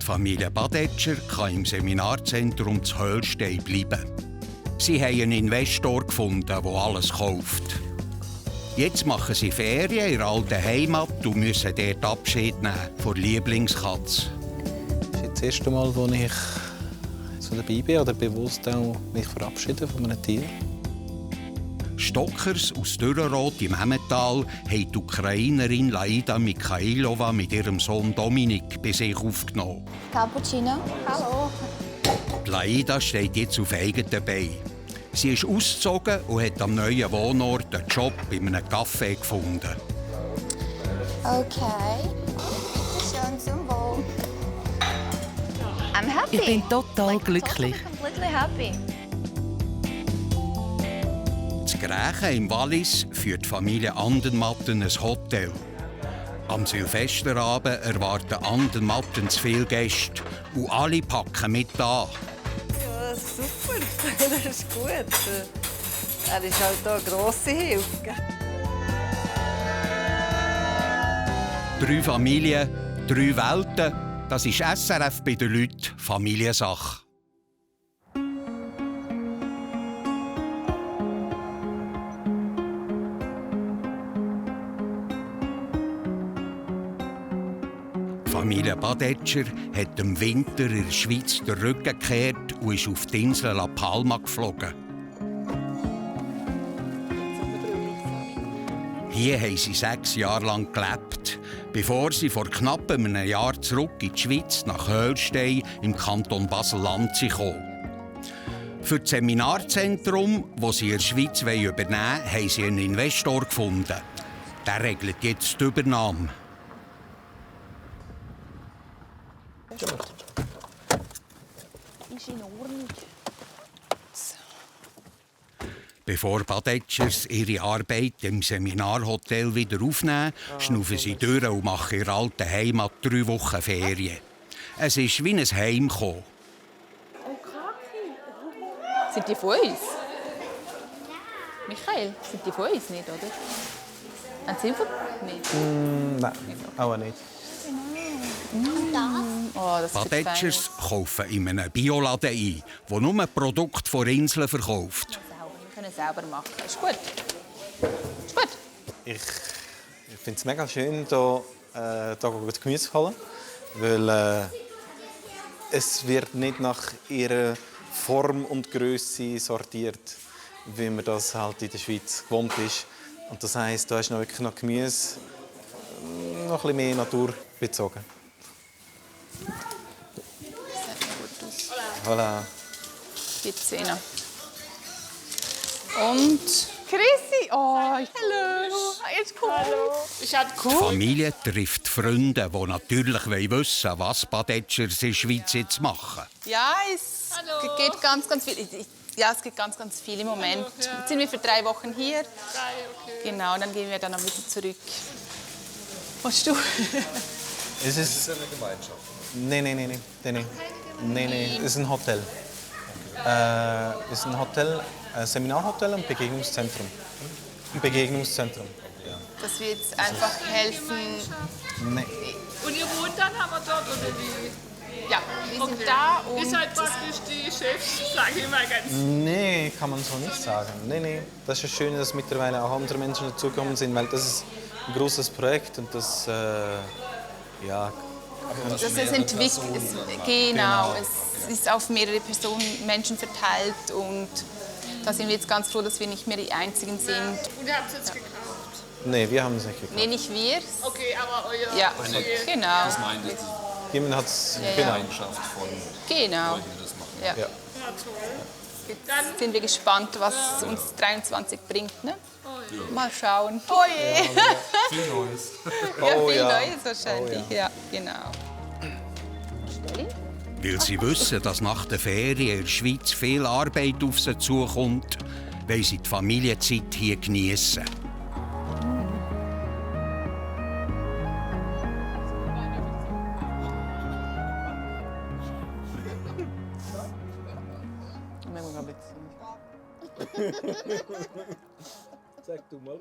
Die Familie Badetscher kann im Seminarzentrum zu Höllstein bleiben. Sie haben einen Investor gefunden, der alles kauft. Jetzt machen sie Ferien in ihrer alten Heimat und müssen dort Abschied nehmen von der Lieblingskatze. Das ist das erste Mal, als ich so dabei bin oder bewusst auch mich verabschiede von einem Tier. Stockers aus Dürrenroth im Emmental haben die Ukrainerin Laida Mikhailova mit ihrem Sohn Dominik bei sich aufgenommen. Cappuccino. Hallo. Die Laida steht jetzt auf eigenen Beinen. Sie ist ausgezogen und hat am neuen Wohnort einen Job in einem Café gefunden. Okay. Schön zum Wohl. I'm happy. Ich bin total glücklich. Completely happy. Das Grächen im Wallis führt die Familie Andermatten ein Hotel. Am Silvesterabend erwarten Andermatten zu viele Gäste und alle packen mit an. Ja, super, das ist gut. Er ist halt hier eine grosse Hilfe. 3 Familien, 3 Welten, das ist SRF bei den Leuten Familiensache. Die Familie Badetscher hat im Winter in der Schweiz den Rücken gekehrt und ist auf die Insel La Palma geflogen. Hier haben sie 6 Jahre lang gelebt, bevor sie vor knapp einem Jahr zurück in die Schweiz nach Höllstein im Kanton Basel-Land kamen. Für das Seminarzentrum, das sie in der Schweiz übernehmen wollen, haben sie einen Investor gefunden. Der regelt jetzt die Übernahme. Ist in Ordnung. Bevor Badetschers ihre Arbeit im Seminarhotel wieder aufnehmen, schnaufen sie durch und machen in ihrer alten Heimat 3 Wochen Ferien. Es ist wie ein Heimkommen. Sind die von uns? Michael, sind die von uns nicht, oder? Haben sie von... Nicht? Nein, auch nicht. Oh, das sieht Badetschers kaufen in einem Bioladen ein, der nur Produkte von Inseln verkauft. Wir können es selber machen. Ist gut. Ist gut. Ich finde es mega schön, hier das Gemüse zu holen, weil es wird nicht nach ihrer Form und Größe sortiert, wie man das halt in der Schweiz gewohnt ist. Und das heisst, da ist noch wirklich noch Gemüse, noch ein bisschen mehr naturbezogen. Voilà. Die Zähne. Und Chrissy. Oh, hallo. Jetzt cool. Hallo. Ist halt Die Familie trifft Freunde, die natürlich wissen wollen, was Badetschers in der Schweiz jetzt machen. Ja, es geht ganz viel. Ja, es geht ganz viel im Moment. Jetzt sind wir für 3 Wochen hier. 3, okay. Genau, dann gehen wir dann wieder zurück. Was du? Es ist eine Gemeinschaft. Nein. Es ist ein Hotel. Es ist ein Hotel, ein Seminarhotel und Begegnungszentrum. Dass wir jetzt einfach helfen. Nein. Und ihr wohnt dann aber dort, oder wie? Ja, wir sind da und... Ihr seid praktisch die Chefs, sage ich mal ganz. Nee, kann man so nicht sagen. Nee. Das ist das Schöne, dass mittlerweile auch andere Menschen dazugekommen sind, weil das ist ein großes Projekt und das, ja... Das ist entwickelt. Genau, es ist auf mehrere Menschen verteilt und da sind wir jetzt ganz froh, dass wir nicht mehr die Einzigen sind. Und ihr habt es jetzt gekauft? Nee, wir haben es nicht gekauft. Nee, nicht wir. Okay, aber euer... Ja, genau. Das meint jetzt Jemand hat es die Gemeinschaft von Genau. Leuten, die das machen. Ja. Ja. Ja, toll. Jetzt sind wir gespannt, was uns 23 bringt. Ne? Mal schauen. Oh je! Viel Neues. Oh, viel ja. Neues wahrscheinlich. Oh, ja, genau. Weil sie wissen, dass nach der Ferien in der Schweiz viel Arbeit auf sie zukommt, wollen sie die Familienzeit hier geniessen. Sag du mal.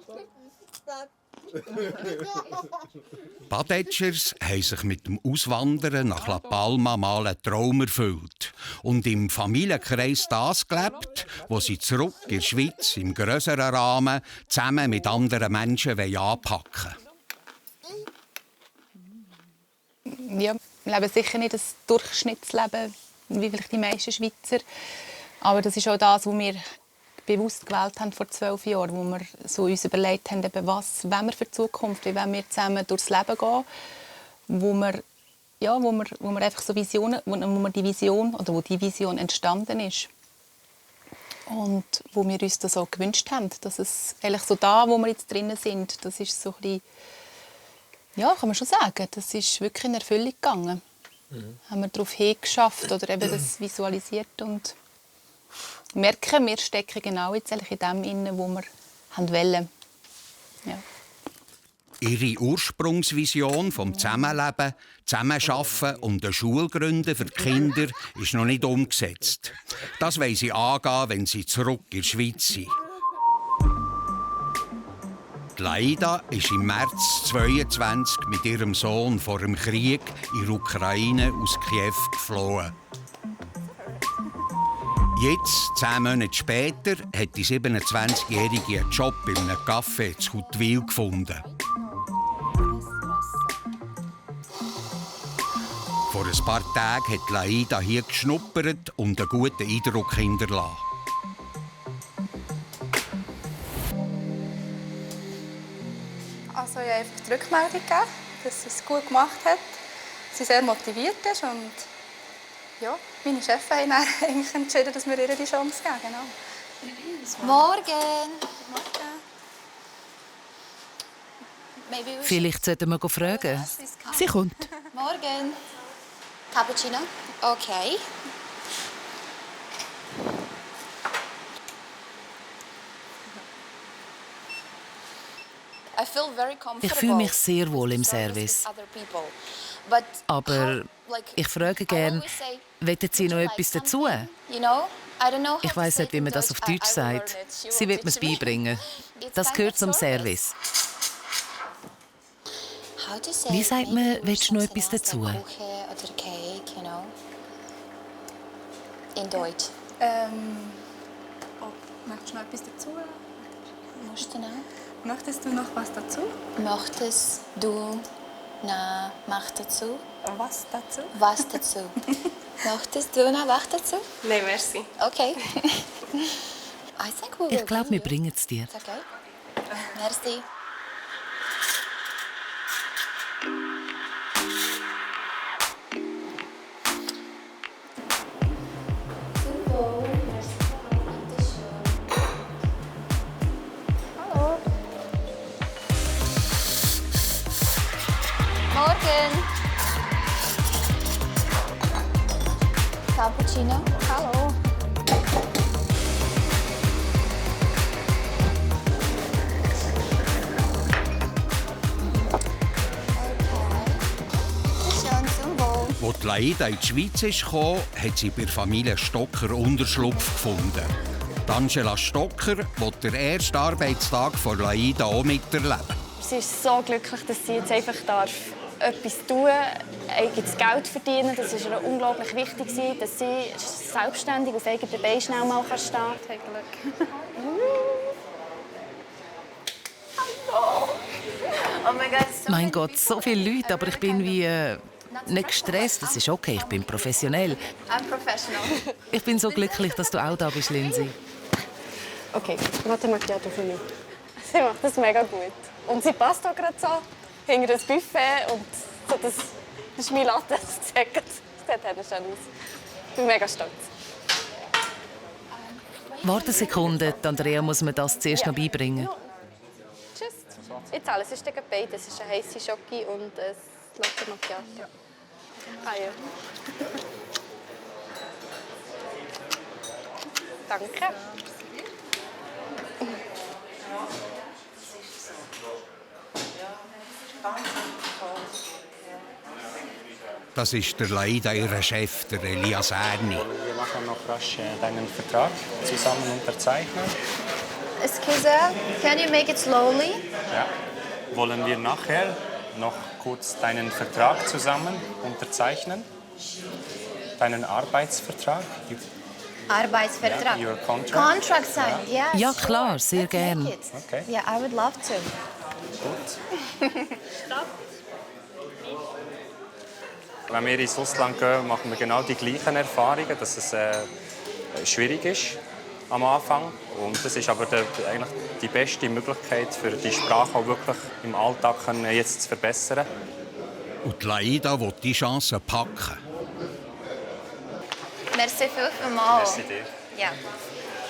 Badetschers haben sich mit dem Auswandern nach La Palma mal einen Traum erfüllt und im Familienkreis das gelebt, wo sie zurück in der Schweiz im grösseren Rahmen zusammen mit anderen Menschen anpacken wollen. Ja, wir leben sicher nicht das Durchschnittsleben, wie vielleicht die meisten Schweizer. Aber das ist auch das, was wir bewusst gewählt haben vor 12 Jahren, wo wir so uns überlegt haben, eben, was wollen wir für die Zukunft, wie wollen wir zusammen durchs Leben gehen, wo wir einfach so Visionen, wo die Vision entstanden ist und wo wir uns das auch gewünscht haben, dass es eigentlich so da, wo wir jetzt drinnen sind, das ist so ein bisschen, ja, kann man schon sagen, das ist wirklich in Erfüllung gegangen. Haben wir darauf hingeschafft oder eben das visualisiert und merken, wir stecken genau jetzt in dem inne, wo wir wollen. Ja. Ihre Ursprungsvision vom Zusammenleben, Zusammenarbeiten und eine Schule gründen für die Kinder ist noch nicht umgesetzt. Das wollen sie angehen, wenn sie zurück in die Schweiz sind. Laida ist im März 2022 mit ihrem Sohn vor dem Krieg in der Ukraine aus Kiew geflohen. Jetzt, 10 Monate später, hat die 27-Jährige einen Job in einem Café in Huttwil gefunden. Vor ein paar Tagen hat Laida hier geschnuppert und einen guten Eindruck hinterlassen. Also ich habe einfach die Rückmeldung gegeben, dass sie es gut gemacht hat, dass sie sehr motiviert ist und ja, meine Chefs haben dann eigentlich entschieden, dass wir ihr die Chance geben. Genau. Morgen. Vielleicht sollten wir fragen. Sie kommt. Morgen. Cappuccino? Okay. Ich fühle mich sehr wohl im Service. Aber ich frage gerne, wollen Sie noch etwas dazu? Ich weiss nicht, wie man das auf Deutsch sagt. Sie wird mir es beibringen. Das gehört zum Service. Wie sagt man, willst du noch etwas dazu? In Deutsch. Möchtest du noch etwas dazu? Möchtest du noch? Möchtest du noch was dazu? Möchtest du noch dazu? Was dazu? Was dazu? Möchtest du noch was dazu? Nein, merci. Okay. Ich glaube, wir bringen es dir. Okay. Merci. Cappuccino. Hallo. Als Laida in die Schweiz kam, hat sie bei der Familie Stocker Unterschlupf gefunden. Angela Stocker will den ersten Arbeitstag von Laida auch miterleben. Sie ist so glücklich, dass sie jetzt einfach etwas tun darf, eigenes Geld verdienen. Das ist ihr unglaublich wichtig, dass sie selbstständig auf eigenen Beinen schnell mal stehen kann. Hallo! Oh mein Gott, Mein Gott, so viele Leute, aber ich bin wie nicht gestresst. Das ist okay, ich bin professionell. I'm professional. Ich bin so glücklich, dass du auch da bist, Lindsay. Okay, Mathe Macchiato für mich. Sie macht das mega gut. Und sie passt auch gerade so hinter das Buffet. Und so das ist mein Latte. Das sieht schön aus. Ich bin mega stolz. Warte eine Sekunde, Andrea muss mir das zuerst noch beibringen. Tschüss. Jetzt alles ist gegen beides. Es ist eine heisse Schoki und ein Latte Macchiato. Ah ja. Danke. Das ist der Laida, ihr Chef, der Elias Erni. Wir machen noch rasch deinen Vertrag zusammen unterzeichnen. Excuse, can you make it slowly? Ja. wollen wir nachher noch kurz deinen Vertrag zusammen unterzeichnen? Deinen Arbeitsvertrag? Arbeitsvertrag. Your contract? Contract sign, yes. Ja, klar, sehr gern. Okay. Yeah, I would love to. Gut. Wenn wir ins Ausland gehen, machen wir genau die gleichen Erfahrungen, dass es schwierig ist am Anfang. Und das ist aber eigentlich die beste Möglichkeit, für die Sprache auch wirklich im Alltag jetzt zu verbessern. Und Laida will die Chance packen. Merci vielmals. Merci dir. Yeah.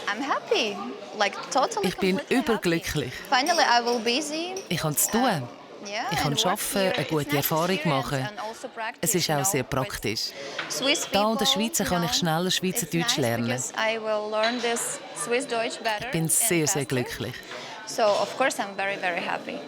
I'm happy. Like totally. Ich bin überglücklich. Finally, I will busy. Ich kann es tun. Yeah, Ich kann and work arbeiten, here. eine gute It's nice Erfahrung experience machen. and also practice, Es ist you auch know, sehr with praktisch. Swiss Hier in der people, Schweiz kann you ich know. schneller It's Schweizerdeutsch nice lernen. because I will learn this Swiss Deutsch better Ich bin and sehr, sehr faster. glücklich. So, of course, I'm very, very happy.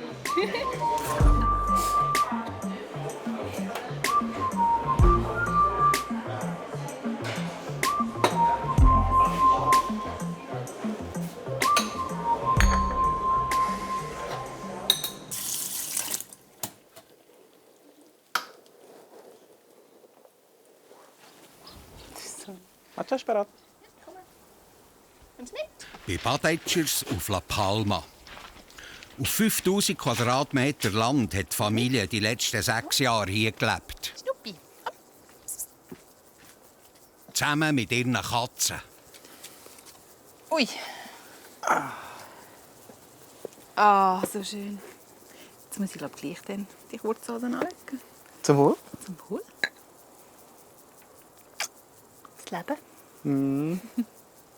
Matcha ist bereit. Bei Badetschers auf La Palma. Auf 5000 Quadratmeter Land hat die Familie die letzten 6 Jahre hier gelebt. Zusammen mit ihren Katzen. Ui. Ah, so schön. Jetzt muss ich glaube gleich dann die Kurzhosen anlegen. Zum Wohl. Zum Wohl. Das Leben.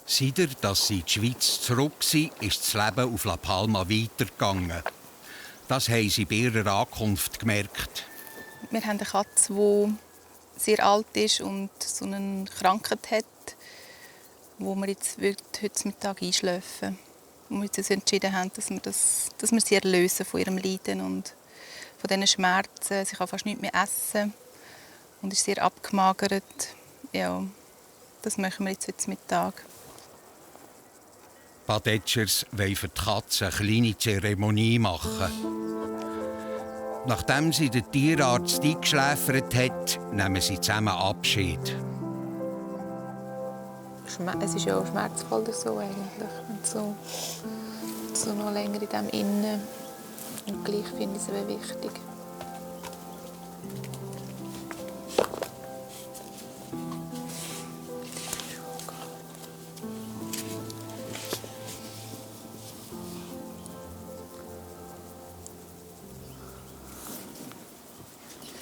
Seit dass sie in die Schweiz zurück sind, ist das Leben auf La Palma weitergegangen. Das haben sie bei ihrer Ankunft gemerkt. Wir haben eine Katze, die sehr alt ist und so eine Krankheit hat, wo wir jetzt heute Mittag einschlafen. Und wir uns entschieden haben, dass wir sie erlösen von ihrem Leiden und von diesen Schmerzen. Sie kann fast nichts mehr essen und ist sehr abgemagert. Ja, das machen wir jetzt heute Mittag. Badetschers wollen für die Katze eine kleine Zeremonie machen. Nachdem sie den Tierarzt eingeschläfert hat, nehmen sie zusammen Abschied. Es ist ja auch schmerzvoll so eigentlich. Und so noch länger in dem Innen. Und gleich finde ich es aber wichtig.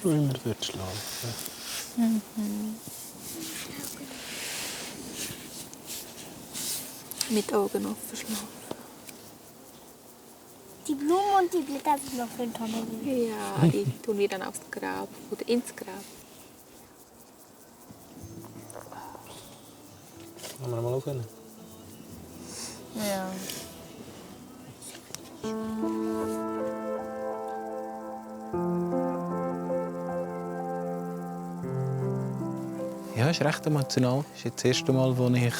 Immer wird schlafen. Mit Augen offen schlafen. Die Blumen und die Blätter sind noch für den Tonne. Ja, die tun wir dann aufs Grab oder ins Grab. Wollen wir mal aufhören? Ja. Ja, es ist recht emotional. Es ist jetzt das erste Mal, wo ich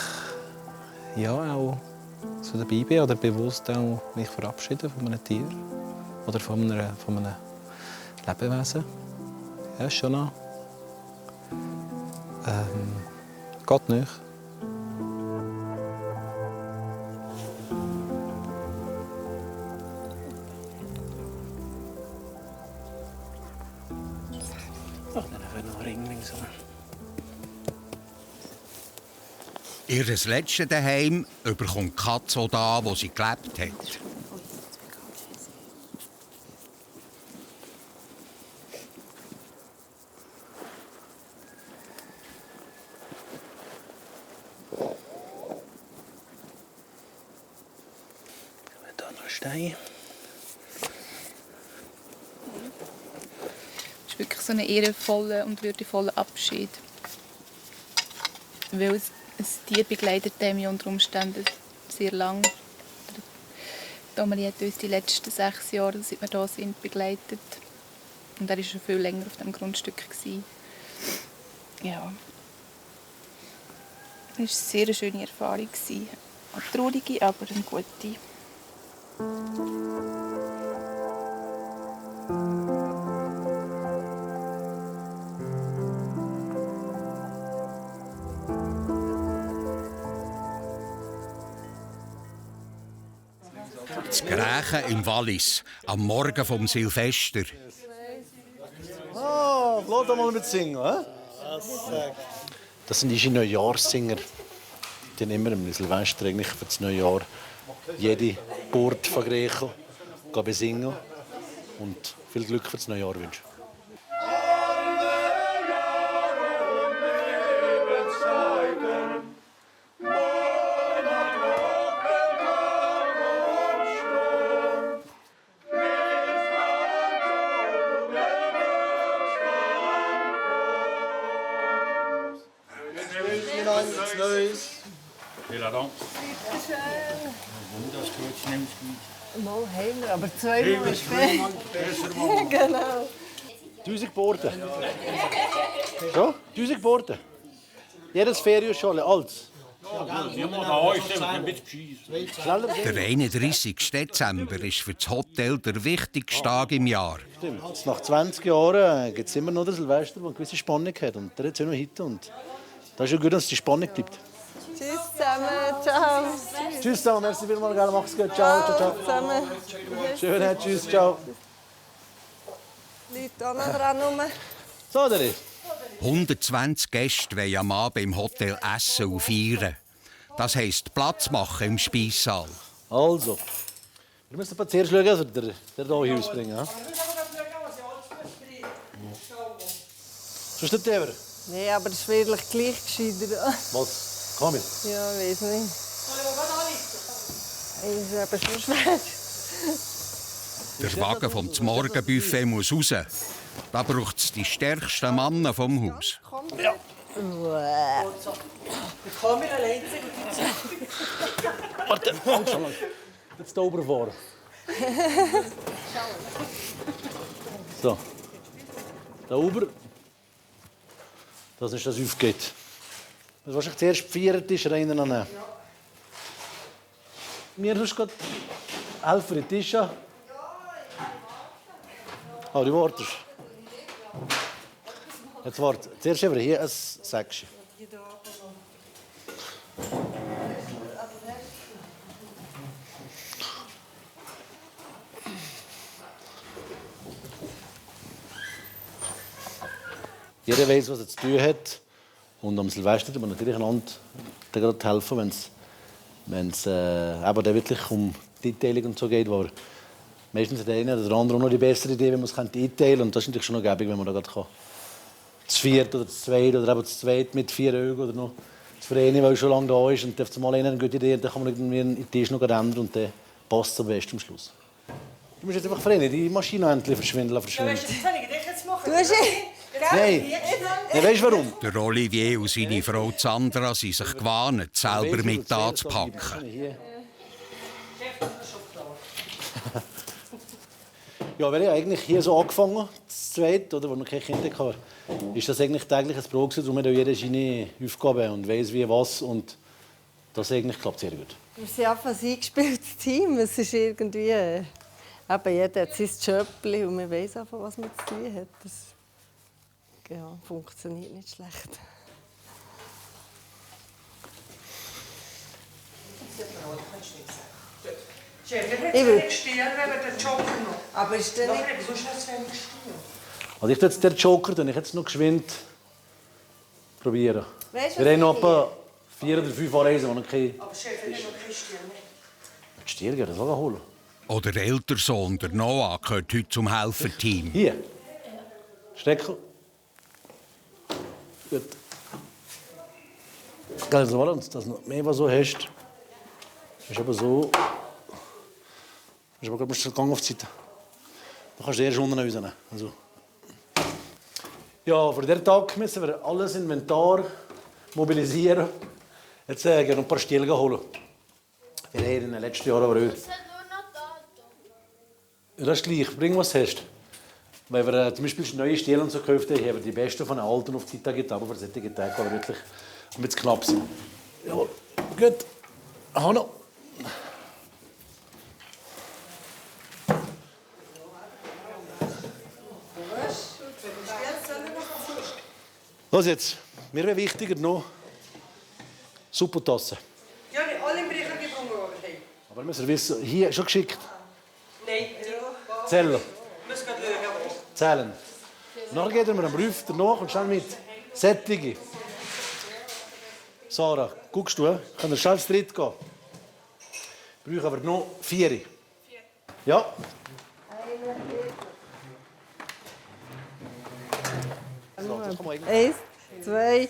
auch so dabei bin oder bewusst auch mich verabschiede von einem Tier oder von einem Lebewesen. Ja, ist schon noch geht nicht. Ach, dann haben wir noch einen Ring langsam. Ihr letztes Daheim bekommt die Katze auch da, wo sie gelebt hat. Hier noch ein Stein. Es ist wirklich so ein ehrenvoller und würdevoller Abschied. Weil ein Tier begleitet einem ja unter Umständen sehr lang. Domeli hat uns die letzten 6 Jahre, seit wir hier sind, begleitet. Und er war schon viel länger auf diesem Grundstück. Ja. Es war eine sehr schöne Erfahrung. Eine traurige, aber eine gute. Grächen im Wallis, am Morgen vom Silvester. Ah, lass mal mit singen, hä? Das sind unsere Neujahrssinger. Die nehmen wir im Silvester eigentlich für das Neujahr jede Geburt von Griechen besingen und viel Glück für das Neujahr wünschen. Mal haben wir, aber zweimal ist viel. Genau. 1000 Geburten. So, 1000 Geburten. Jedes Ferienschule, alles. Der 31. Dezember ist für das Hotel der wichtigste Tag im Jahr. Stimmt. Nach 20 Jahren gibt es immer noch den Silvester, der eine gewisse Spannung hat. Und der hat es auch noch heute. Und da ist ja gut, dass die Spannung bleibt. Tschüss zusammen, ciao. Tschüss zusammen, merci vielmals, mach's gut, ciao, ciao, ciao. Zusammen. Schön, tschüss, ciao. Leute auch noch dran rum. So, Deri. 120 Gäste wollen am Abend im Hotel essen und feiern. Das heisst Platz machen im Speissaal. Also, wir müssen aber zuerst schauen, dass wir den hier ausbringen. Ja? So ist der Teber. Nein, aber es ist wirklich gleich gescheiter. Was? Komm mit. Ja, weiß nicht. Ist eben so schwer. Der Wagen vom Morgenbuffet muss raus. Da braucht es die stärksten Männer vom Haus. Ja. Ich komme mir allein zu. Warte, jetzt da oben fahren. So. Da oben. Das ist das aufgeht. Das wahrscheinlich zuerst gefeiert ist, rein an. Mir hast du gerade helfen, die Tische. Oh, du wartest. Jetzt warte. Zuerst haben wir hier ein Säckchen. Jeder weiß, was er zu tun hat. Und am Silvester tut man natürlich einander helfen, wenn es eben wirklich um die Einteilung und so geht. Wo meistens hat der eine oder der andere auch noch die bessere Idee, wie man es einteilen kann. Und das ist natürlich schon noch gäbig, wenn man da gerade zu viert oder zu zweit oder eben zu zweit mit 4 Augen oder noch zu Vereinen, weil schon lange da ist und auf einmal eine gute Idee, dann kann man irgendwie den Tisch noch ändern und dann passt es am besten am Schluss. Du musst jetzt einfach Vereinen, die Maschine endlich verschwinden. Du hast Nein. Weißt du warum? Der Olivier und seine Frau Sandra sind sich gewarnt, selber mit anzupacken. Ja, wir haben eigentlich hier so angefangen, das Zweite, oder, wo noch keine Kinder hatten, ist das eigentlich täglich ein Brot, darum hat jeder seine Aufgabe und weiss wie was und das eigentlich klappt sehr gut. Wir sind einfach ein eingespieltes Team. Es ist irgendwie, eben, jeder hat sein Schöppli und man weiss einfach, was man zu tun hat. Das funktioniert nicht schlecht. Ich will den Joker noch. Aber ist der nicht... Also ich jetzt den Joker, den ich jetzt noch geschwind probieren. Weißt, wir haben noch etwa 4 oder 5 Anreisen, die noch keine... Aber Chef, ich noch kein Stier mehr. Die Stier gehen, das auch holen. Oder der ältere Sohn, der Noah, gehört heute zum Helferteam. Hier. Stecken. Gut. Also, dass du noch mehr so hast. Ist aber so... Ich habe gerade den Gang auf die Seite. Da kannst du erst unten rausnehmen. Also. Ja, für diesen Tag müssen wir alles Inventar mobilisieren. Jetzt gehen wir ein paar Stiele holen. Wir haben in den letzten Jahren aber auch. Ja, das ist gleich. Bring, was du hast. Weil wir zum Beispiel neue Stiele und so gekauft haben, haben wir die besten von den alten auf die Seite gegeben. Aber für solche Tage, die wirklich ein bisschen knapp sind. Ja, gut. Hanno. Was jetzt? Mir wäre wichtiger noch Suppotassen. Ja, alle im Bereich gebrungen worden. Aber wir müssen wissen, hier schon geschickt. Zeller. Zählen. Nachher geht mir einen Brief danach und schnell mit. Sättige. Sarah, guckst du? Können wir schnell zu dritt gehen? Ich brauche aber noch 4. Ja. 1, 2.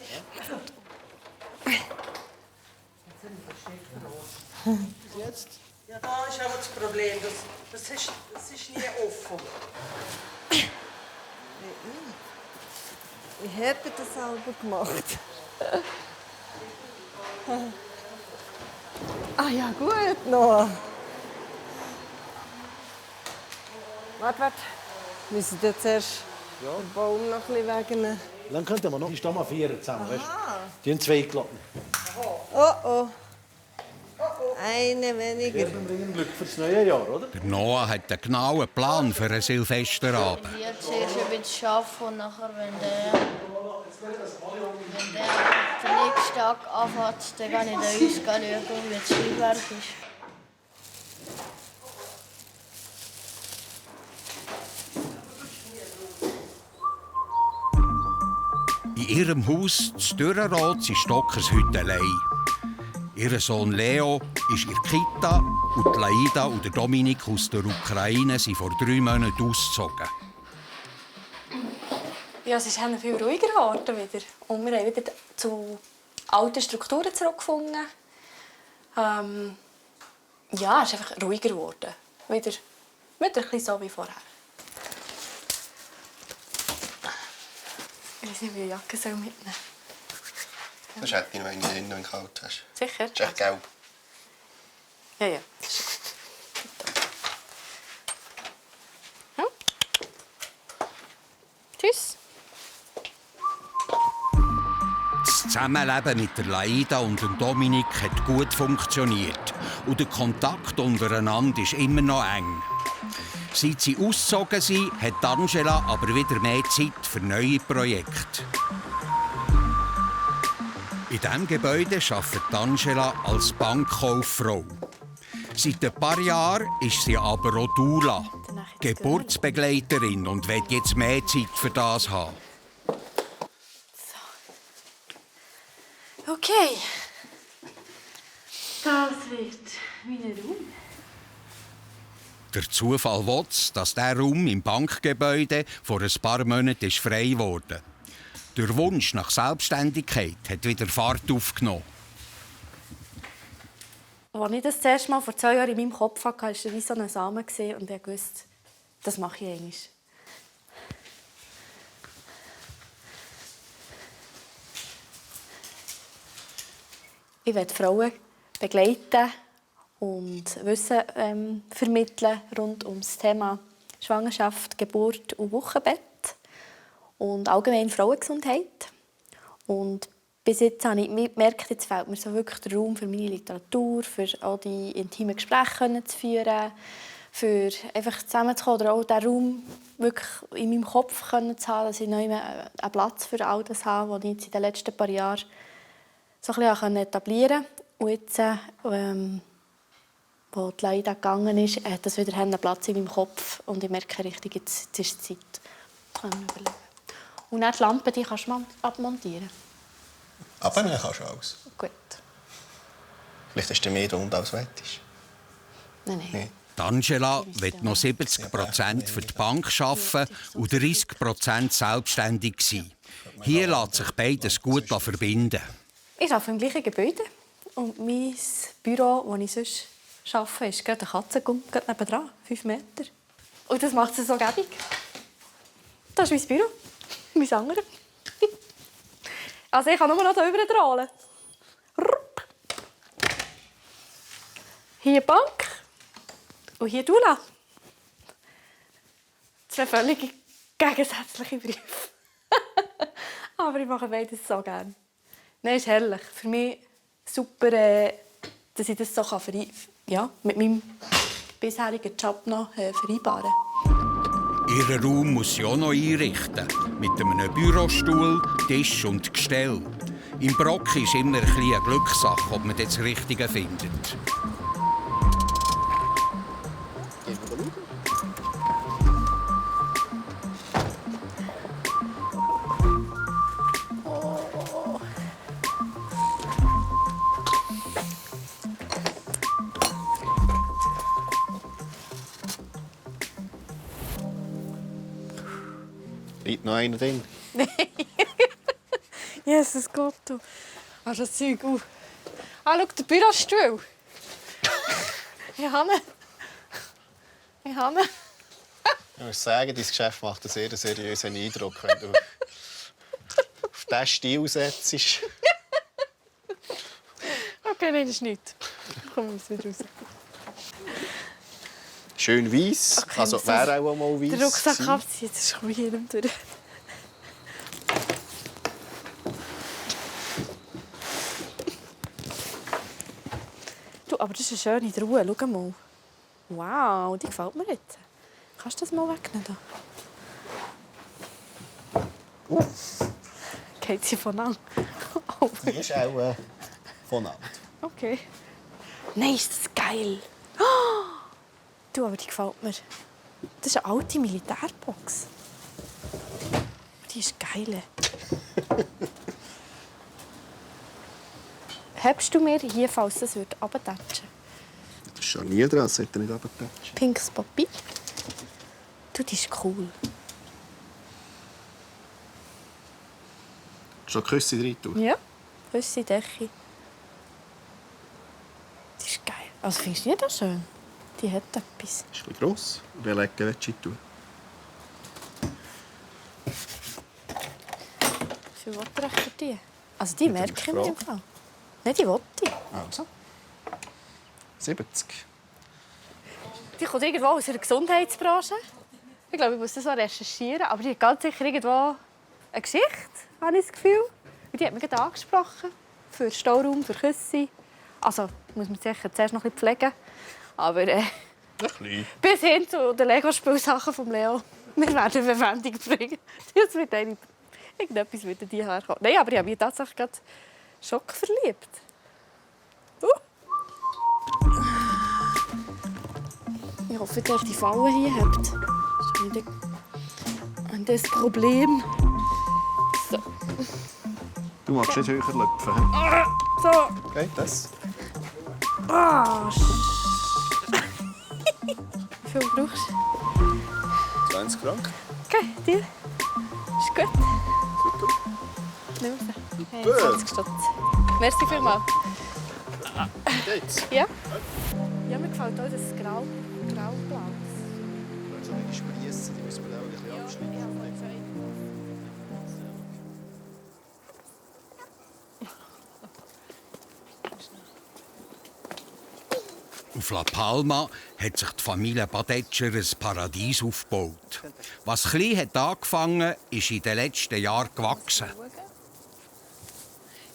Jetzt? Ja, da ist aber das Problem. Das ist nie offen. Ich hätte das selber gemacht. Ah ja, gut, Noah. Warte. Wir müssen jetzt erst den Baum noch ein bisschen wegnehmen. Dann könnten wir noch. Die stehen 4 zusammen. Weißt? Die haben 2 gelassen. Oh. Eine weniger. Glück fürs neue Jahr, oder? Der Noah hat einen genauen Plan für einen Silvesterabend. Jetzt zuerst ein bisschen arbeiten und nachher, wenn der den nächsten Tag anfängt, dann gehe ich in den Haus schauen, wie das Feuerwerk ist. In ihrem Haus in Dürrenroth sind Stockers heute allein. Ihr Sohn Leo ist in der Kita und Laida und der Dominik aus der Ukraine sind vor 3 Monaten ausgezogen. Ja, es ist viel ruhiger geworden wieder. Und wir haben wieder zu alten Strukturen zurückgefunden. Ja, es ist einfach ruhiger geworden. Wieder ein bisschen so wie vorher. Ich weiß nicht, wie die Jacke mitnehmen soll. Das hätte ich noch eine drin, wenn du kalt hast. Sicher? Das ist echt gelb. Ja. Hm? Tschüss. Das Zusammenleben mit der Laida und dem Dominik hat gut funktioniert. Und der Kontakt untereinander ist immer noch eng. Seit sie ausgezogen sind, hat Angela aber wieder mehr Zeit für neue Projekte. In diesem Gebäude arbeitet Angela als Bankkauffrau. Seit ein paar Jahren ist sie aber auch Doula, Geburtsbegleiterin, und will jetzt mehr Zeit für das haben. Okay. Das wird mein Raum. Der Zufall will, dass dieser Raum im Bankgebäude vor ein paar Monaten frei wurde. Der Wunsch nach Selbstständigkeit hat wieder Fahrt aufgenommen. Als ich das erste Mal vor 2 Jahren in meinem Kopf hatte, war es wie so ein Samen und ich wusste, das mache ich einmal. Ich will Frauen begleiten und Wissen vermitteln rund um das Thema Schwangerschaft, Geburt und Wochenbett und allgemein Frauengesundheit. Und bis jetzt habe ich gemerkt, jetzt fehlt mir so wirklich der Raum für meine Literatur, für all die intimen Gespräche zu führen, für einfach zusammenzukommen oder auch den Raum wirklich in meinem Kopf zu haben, dass ich noch einen Platz für all das habe, den ich jetzt in den letzten paar Jahren so ein bisschen etablieren konnte. Und jetzt, wo die Laida gegangen ist, hat das wieder einen Platz in meinem Kopf und ich merke richtig, jetzt ist es Zeit. Kann ich mir überlegen. Und dann die Lampe, die kannst du abmontieren. Abnehmen kannst du alles. Gut. Vielleicht ist der mehr rund als weit ist. Nein. Angela will noch 70% für die Bank arbeiten und 30% selbstständig sein. Hier lässt sich beides gut verbinden. Ich arbeite im gleichen Gebäude. Und mein Büro, wo ich sonst arbeite, ist gerade eine Katzengung, gerade nebenan, 5 Meter. Und das macht es so gäbig. Das ist mein Büro, mein anderes. Also ich kann nur noch hier rüber drahlen. Hier Bank und hier Doula. 2 völlig gegensätzliche Berufe. Aber ich mache beides so gerne. Nein, ist herrlich. Für mich super, dass ich das so mit meinem bisherigen Job noch vereinbaren kann. Ihren Raum muss sie auch noch einrichten. Mit einem Bürostuhl, Tisch und Gestell. Im Brock ist immer eine Glückssache, ob man das Richtige findet. noch einer drin? Nein. Jesus Gott, du. Hast das Zeug auf. Ah, schau, der Bürostuhl. Ich habe ihn. Ich habe ihn. Ich muss sagen, dein Geschäft macht einen sehr seriösen Eindruck, wenn du auf diesen Stil setzt. Okay, nein, das ist nichts. Komm, wir müssen wieder raus. Schön weiss. Okay, Also wäre auch mal weiss. Den Rucksack abziehen, das ist hier durch. Du, aber das ist eine schöne Truhe. Schau mal. Wow, die gefällt mir jetzt. Kannst du das mal wegnehmen? Geht sie von an? Oh. Die ist auch von alt. Okay. Nein, ist das geil. Oh! Du, aber die gefällt mir. Das ist eine alte Militärbox. Die ist geil. Hebst du mir hier, falls das runtertatschen? Das ist schon nie dran, das sollte nicht runtertatschen. Pinkes Papier. Du, die ist cool. Schon Küsse rein tun? Ja, Küsse, Decke. Die ist geil. Also findest du nicht das schön? Die hat etwas. Ist ein bisschen gross. Welche Ecke willst du tun? Wie viel Wattrechter die? Also die merke ich mir im Fall. Nein, die will ich. Also. 70. Die kommt irgendwo aus der Gesundheitsbranche. Ich glaube, ich muss das mal recherchieren. Aber die hat ganz sicher irgendwo eine Geschichte, habe ich das Gefühl. Und die hat mich gerade angesprochen. Für Stauraum, für Küsse. Also muss man sicher zuerst noch ein bisschen pflegen. Aber bis hin zu den Lego-Spielsachen von Leo. Wir werden Verwendung bringen. Jetzt wird irgendetwas wieder die herkommen. Nein, aber ich habe mich tatsächlich gerade Schock verliebt. Ich hoffe, dass ihr die Falle hier habt. Das ist nicht das Problem. So. Du magst nicht höher lüpfen. So. Geht das? Ah, wie viel brauchst du? 20 Franken. Okay, dir. Ist gut. Nimm sie. Hey, 20 Stutz. Merci vielmals. Geht's? Ja? Ja, mir gefällt auch das Graublau. Also die Spriessen, die müssen wir auch ein bisschen abschneiden. Auf La Palma hat sich die Familie Badetscher ein Paradies aufgebaut. Was klein hat angefangen, ist in den letzten Jahren gewachsen.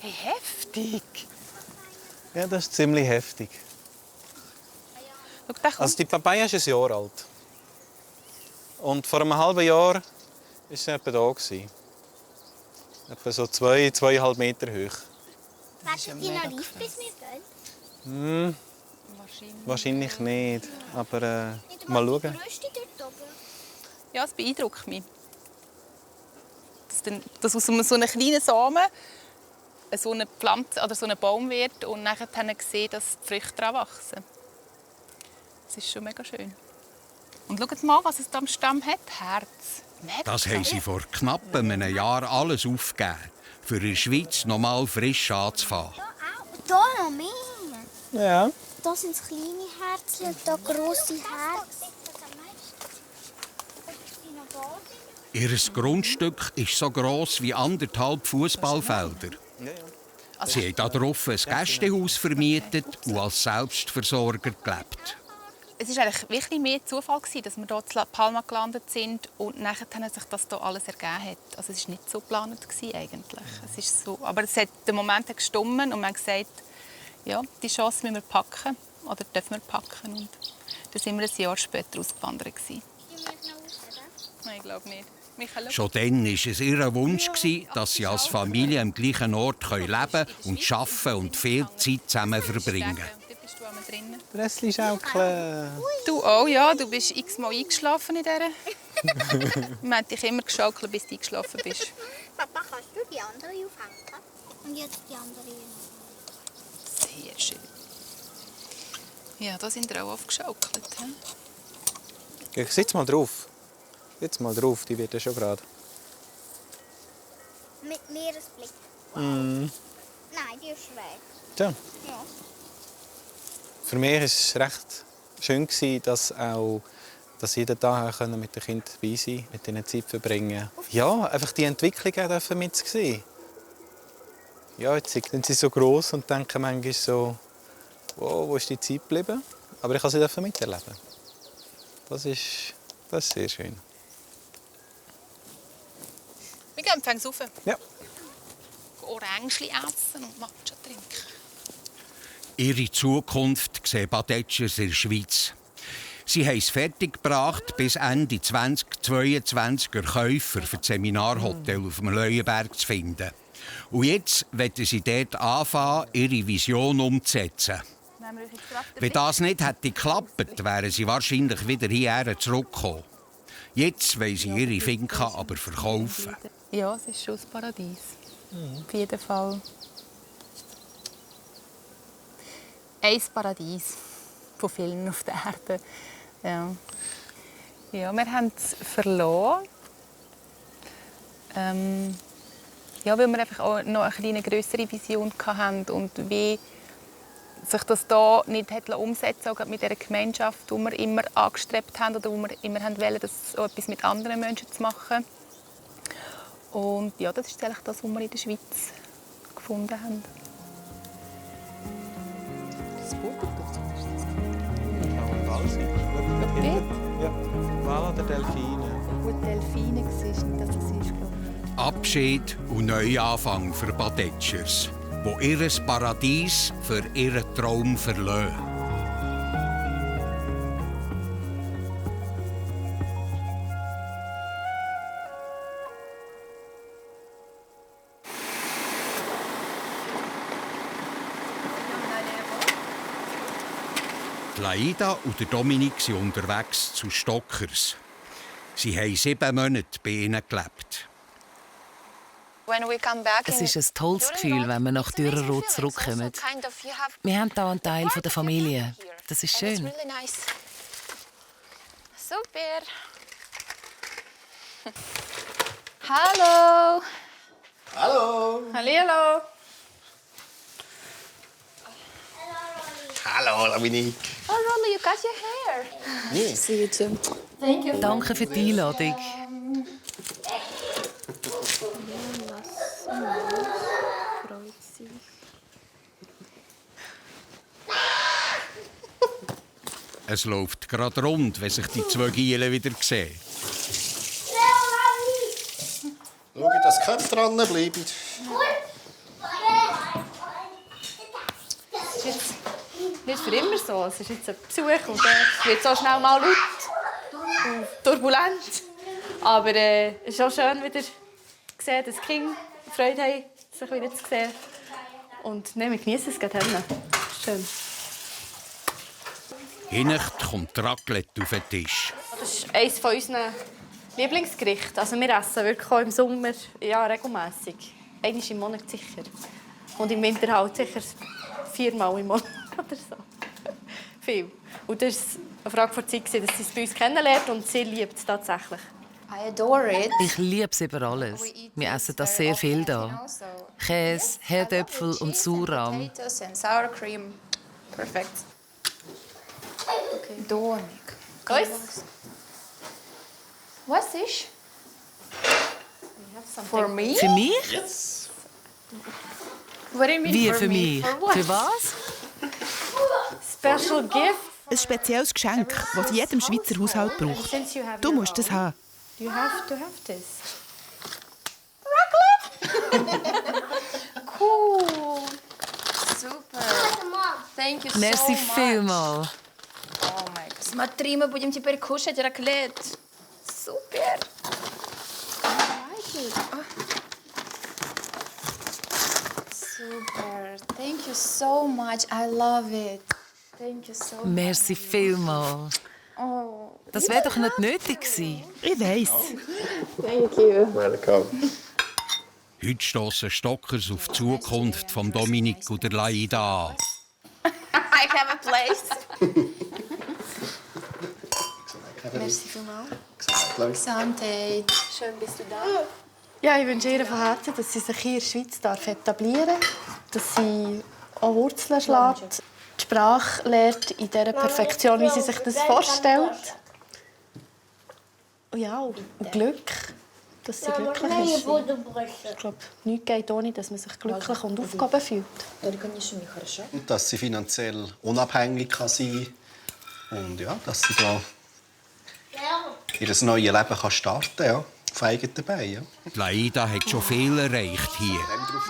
Hey, heftig! Ja, das ist ziemlich heftig. Also die Papaya ist ein Jahr alt. Und vor einem halben Jahr war sie etwa da. Etwa so 2,5 Meter hoch. Warten die noch reif, bis wir gehen? Wahrscheinlich nicht. Aber mal schauen. Ja, es beeindruckt mich. Dass aus so einem kleinen Samen so eine Pflanze oder so ein Baum wird und nachher sehen, dass die Früchte daran wachsen. Das ist schon mega schön. Und schaut mal, was es da am Stamm hat. Herz. Das haben sie vor knapp einem Jahr alles aufgegeben, für in der Schweiz nochmal frisch anzufangen. Da noch mehr. Ja. Da sind kleine Herzchen, da grosse Herzen. Ihr Grundstück ist so gross wie 1,5 Fußballfelder. Sie haben darauf ein Gästehaus vermietet und als Selbstversorger gelebt. Es war eigentlich wirklich mehr Zufall, dass wir hier in La Palma gelandet sind und nachher sich das hier alles ergeben hat. Also es war nicht so geplant eigentlich. Es ist so, aber der Moment hat gestimmt und man hat gesagt, ja, die Chance müssen wir packen oder dürfen wir packen. Und dann sind wir ein Jahr später ausgewandert. Nein, ich glaube nicht. Schon dann war es ihr Wunsch, dass sie als Familie am gleichen Ort leben und arbeiten und viel Zeit zusammen verbringen. Dressli schaukeln. Du auch, ja. Du bist x-mal eingeschlafen in dieser. Man hat dich immer geschaukelt, bis du eingeschlafen bist. Papa, kannst du die andere aufhängen? Und jetzt die andere. Sehr schön. Ja, da sind wir auch aufgeschaukelt. Sitz mal drauf. Sitz mal drauf, die wird ja schon gerade. Mit Meeresblick. Mm. Nein, die ist schräg. Ja. Ja. Für mich war es recht schön, dass jeder Tag mit den Kindern dabei sein konnte, mit ihnen Zeit verbringen. Ja, einfach die Entwicklung mitzusehen. Ja, jetzt sind sie so gross und denken manchmal so, wow, wo ist die Zeit geblieben? Aber ich durfte sie miterleben. Das ist sehr schön. Wir gehen fängs rauf. Ja. Orangen essen und Matcha trinken. Ihre Zukunft sehen Badetschers in der Schweiz. Sie haben es fertiggebracht, bis Ende 2022 Käufer für das Seminarhotel auf dem Leuenberg zu finden. Und jetzt wollen sie dort anfangen, ihre Vision umzusetzen. Wenn das nicht hätte geklappt, wären sie wahrscheinlich wieder hierher zurückgekommen. Jetzt wollen sie ihre Finca aber verkaufen. Ja, es ist schon ein Paradies. Auf jeden Fall. Ein Paradies von vielen auf der Erde. Ja, wir haben es verloren. Ja, weil wir einfach auch noch eine größere Vision hatten und wie sich das hier nicht umsetzen konnte, mit dieser Gemeinschaft, die wir immer angestrebt haben oder wo wir immer wollten, das auch etwas mit anderen Menschen zu machen. Und ja, das ist eigentlich das, was wir in der Schweiz gefunden haben. Das Boot ja, Wale oder Delfine. Gut, Delfine siehst du, das ist, glaube ich. Abschied und Neuanfang für Badetschers, die ihr Paradies für ihren Traum verlassen. Laida und Dominik sind unterwegs zu Stockers. Sie haben 7 Monate bei ihnen gelebt. Es ist ein tolles Gefühl, wenn wir nach Dürrenrot zurückkommen. Wir haben hier einen Teil der Familie. Das ist schön. Super. Hallo. Hallo. Hallo. Hallo, Dominique. Oh, Rolly, you got your hair. Yeah. See you too. Thank you. Danke für die Einladung. Es läuft gerade rund, wenn sich die 2 Gielen wieder sehen. Schau, dass die Köpfe dran bleiben. Es ist jetzt nicht für immer so. Es ist jetzt ein Besuch und es wird so schnell mal laut und turbulent. Aber es ist auch schön, wieder zu sehen, dass die Kinder Freude haben, sich wieder zu sehen. Und wir genießen es gerade. Schön. Hinnacht kommt Raclette auf den Tisch. Das ist eines unserer Lieblingsgerichte. Also wir essen wirklich auch im Sommer regelmässig. Einmal im Monat sicher. Und im Winter halt sicher 4-mal im Monat oder so. Viel. Und das war eine Frage der Zeit, dass sie es bei uns kennenlernt und sie liebt es tatsächlich. I adore it. Ich liebe es über alles. Wir essen das sehr viel hier. Käse, Herdöpfel und Sauerrahm. Potatoes and sour cream. Perfect. Okay. Dominik. Was? Was ist? For me? Für mich? Yes. What do you mean Wie for für me? mich? For what? Für was? Special gift. Ein spezielles Geschenk, das jedem Schweizer Haushalt braucht. Du musst es haben. You have to have this. Cool. Super. Thank you so Merci much. vielmals. Oh my God. Смотри, мы будем теперь кушать раклет. Супер. Super. Thank you so much. I love it. Thank you so much. Merci vielmals. Oh. Das wäre doch nicht nötig gewesen. Ich weiss. Thank you. Welcome. Heute stossen Stockers auf die Zukunft von Dominik und der Laida an. I have a place. Merci vielmals. Gesundheit. Schön bist du da. Ja, ich wünsche ihr von Herzen, dass sie sich hier in der Schweiz etablieren darf, dass sie auch Wurzeln schlägt, die Sprache lernt in dieser Perfektion, wie sie sich das vorstellt. Ja, und Glück, dass sie glücklich ist. Ich glaube, nichts geht ohne, dass man sich glücklich und aufgehoben fühlt. Und dass sie finanziell unabhängig sein kann. Und ja, dass sie da ihr neues Leben starten kann. Ja. Auf eigenen Beinen. Die Laida hat schon viel erreicht hier.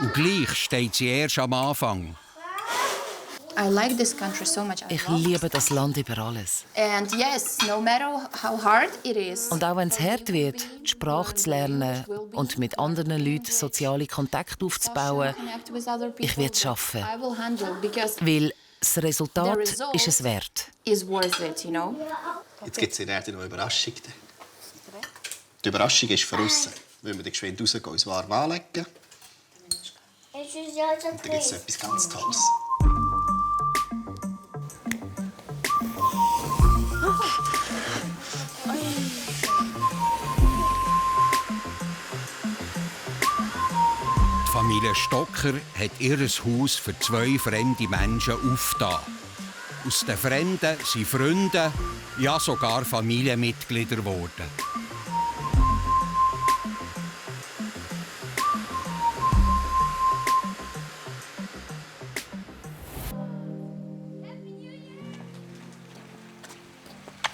Und gleich steht sie erst am Anfang. I like this country so much. Ich liebe das Land über alles. And yes, no matter how hard it is. Und auch wenn es hart wird, die Sprache zu lernen und mit anderen Leuten soziale Kontakte aufzubauen, ich werde es schaffen. Weil das Resultat ist es wert. Is worth it, you know? Jetzt gibt es in Erde noch eine Überraschung. Die Überraschung ist von außen. Wenn wir geschwind rausgehen, uns warm anlegen. Und dann gibt es etwas ganz Tolles. Die Familie Stocker hat ihr Haus für 2 fremde Menschen aufgetan. Aus den Fremden sind Freunde, ja sogar Familienmitglieder geworden.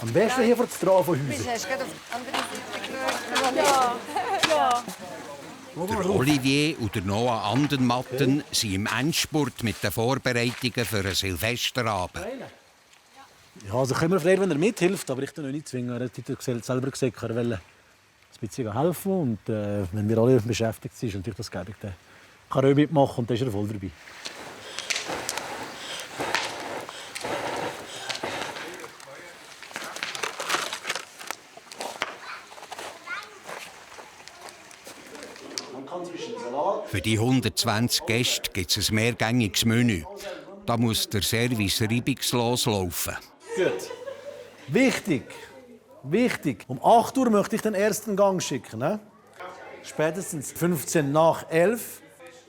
Am besten hier vor der Straße von Häusern. Der Olivier und der Noah Andermatten sind im Endspurt mit den Vorbereitungen für einen Silvesterabend. Ja, also können wir vielleicht, wenn er mithilft, aber ich tue ihn nicht zwingen. Er hat selber gesagt, er will ein bisschen helfen. Und wenn wir alle beschäftigt sind, ist natürlich das gäbe. Der kann er auch mitmachen und dann ist er voll dabei. Für die 120 Gäste gibt es ein mehrgängiges Menü. Da muss der Service reibungslos laufen. Gut. Wichtig. Um 8 Uhr möchte ich den ersten Gang schicken. Ne? Spätestens 15 nach 11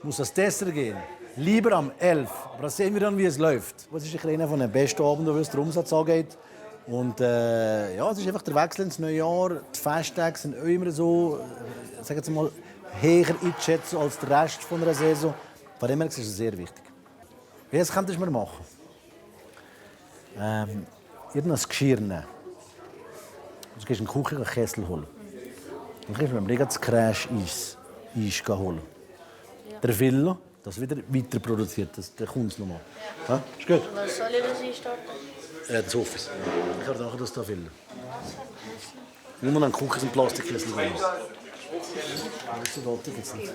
muss das Dessert gehen. Lieber am 11. Aber da sehen wir dann, wie es läuft. Das ist einer von den besten Abenden, was der Umsatz angeht. Und ja, es ist einfach der Wechsel ins neue Jahr. Die Festtage sind auch immer so, sagen wir mal, höher einzuschätzen als der Rest der Saison. Von dem her ist es sehr wichtig. Was könntest du mir machen? Irgendein Geschirr nehmen. Du gehst in die Küche einen Kessel holen. Dann kannst du mir das Crash-Eis holen. Der Villa, das wieder weiter produziert, der kommt es nochmal. Ja? Ist gut? Was soll ich das einstarten? Das Office. Ich habe nachher das da Villa. Nur noch einen Küche in Plastikkessel rein. Das ist dort jetzt nicht.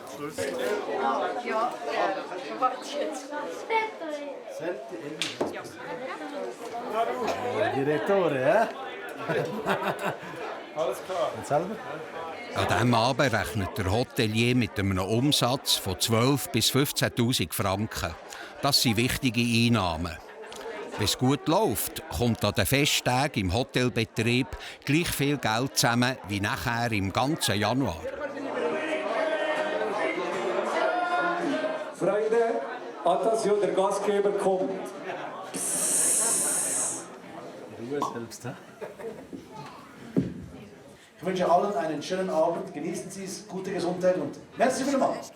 Ja, Direttore, ja? Alles klar. Und selber? An diesem Abend rechnet der Hotelier mit einem Umsatz von 12.000 bis 15.000 Franken. Das sind wichtige Einnahmen. Wenn es gut läuft, kommt an den Festtagen im Hotelbetrieb gleich viel Geld zusammen wie nachher im ganzen Januar. Freunde, Attention, der Gastgeber kommt. Ruhe selbst, hä? Ich wünsche allen einen schönen Abend. Genießen Sie es, gute Gesundheit und merci vielmals.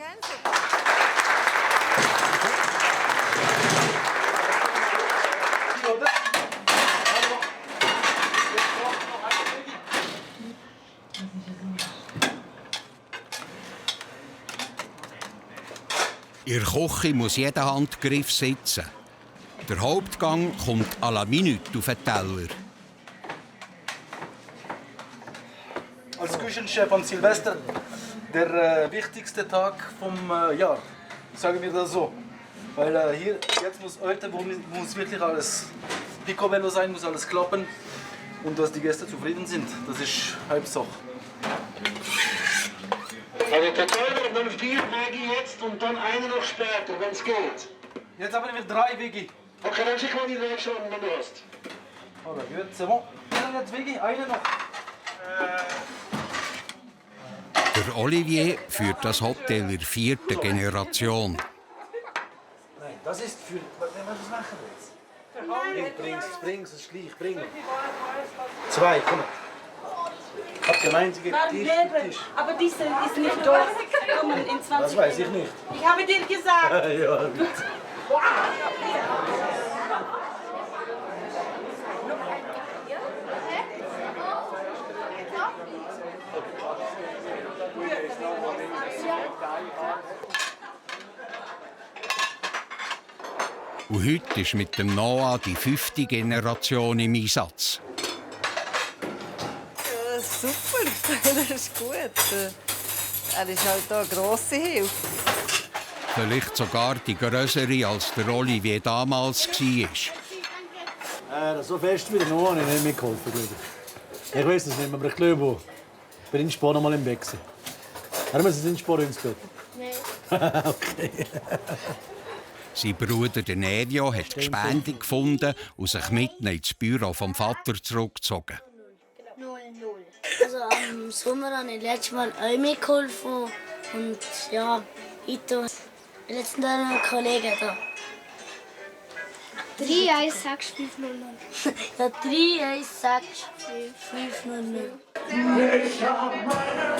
In der Küche muss jeder Handgriff sitzen. Der Hauptgang kommt à la minute auf den Teller. Als Küchenchef an Silvester der wichtigste Tag vom Jahr, sagen wir das so. Weil hier, jetzt muss wirklich alles picobello sein, muss alles klappen und dass die Gäste zufrieden sind. Das ist Hauptsache. Also total werden dann 4 Veggie jetzt und dann eine noch später, wenn es geht. Jetzt haben wir 3 Veggie. Okay, dann schick mal die Weg schon, wenn du hast. Voilà, gut, c'est bon. Eine jetzt Veggie, eine noch. Der Olivier führt das Hotel in der 4. Generation. Nein, das ist für... Was machen wir jetzt? Bring's, es ist gleich, bring. 2, komm. Habt ihr meinen, sie geht Tisch? Aber diese ist nicht dort. Kommen in 20 Das weiß ich nicht. Ich habe dir gesagt. Ja, gut. Und heute ist mit dem Noah die 5. Generation im Einsatz. Super, das ist gut. Er ist halt auch eine grosse Hilfe. Vielleicht sogar die größere, als der Olivier damals war. So fest wie der Noah habe ich nicht mitgeholfen, glaube ich. Ich weiß es nicht, aber ich glaube, bei den Sport noch mal im Weg sein. Haben wir es in Sport ins Bett? Nein. Okay. Sein Bruder Nevio hat Gespende gefunden und sich mitten ins Büro vom Vater zurückgezogen. 0-0. Also am Sommer habe ich letztes Mal auch mitgeholfen. Und ja, heute letzten Tag noch ein Kollege da. 3-1-6-5-0-0. Ja, 3-1-6-5-0-0. Ich hab meine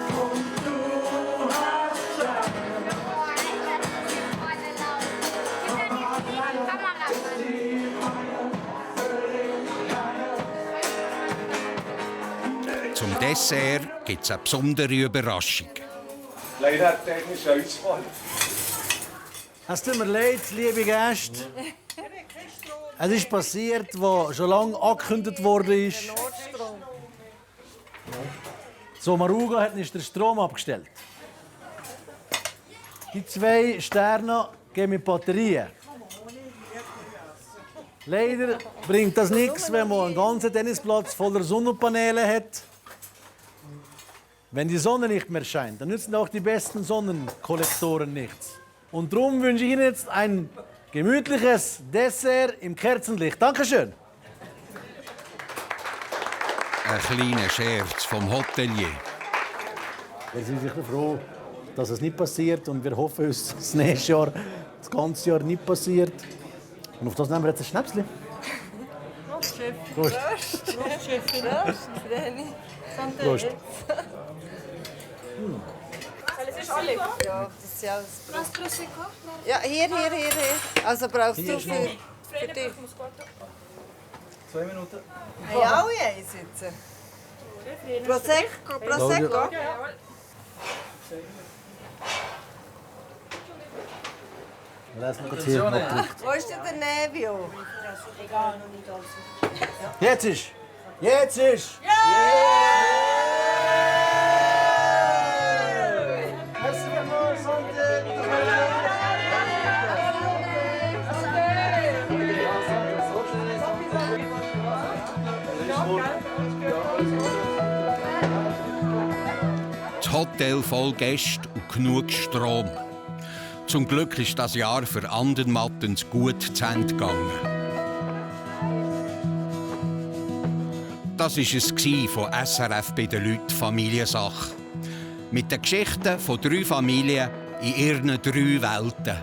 und du hast deine. Zum Dessert gibt es eine besondere Überraschung. Leider technischer Ausfall. Es tut mir leid, liebe Gäste. Es ist passiert, was schon lange angekündigt wurde. So, Maruga hat nicht den Strom abgestellt. Die 2 Sterne geben mit Batterien. Leider bringt das nichts, wenn man einen ganzen Tennisplatz voller Sonnenpaneele hat. Wenn die Sonne nicht mehr scheint, dann nützen auch die besten Sonnenkollektoren nichts. Und darum wünsche ich Ihnen jetzt ein gemütliches Dessert im Kerzenlicht. Dankeschön. Ein kleiner Scherz vom Hotelier. Wir sind sicher froh, dass es nicht passiert und wir hoffen, dass das nächste Jahr, das ganze Jahr nicht passiert. Und auf das nehmen wir jetzt ein Schnäpschen. Prost, Chef. Prost. Prost, Chef. Prost, Vreni. Prost. Das ist alle. Ja, das ist ja alles. Was Prosecco? Ja, hier. Also brauchst du für dich. 2 Minuten. Ja, auch eins jetzt. Prosecco. Wo ist denn der Nevio? Jetzt ist! Jetzt ist! Das Hotel voll Gäste und genug Strom. Zum Glück ist das Jahr für Andermattens gut zu Ende gegangen. Das war es von SRF bei den Leuten Familiensache. Mit den Geschichten von 3 Familien in ihren 3 Welten.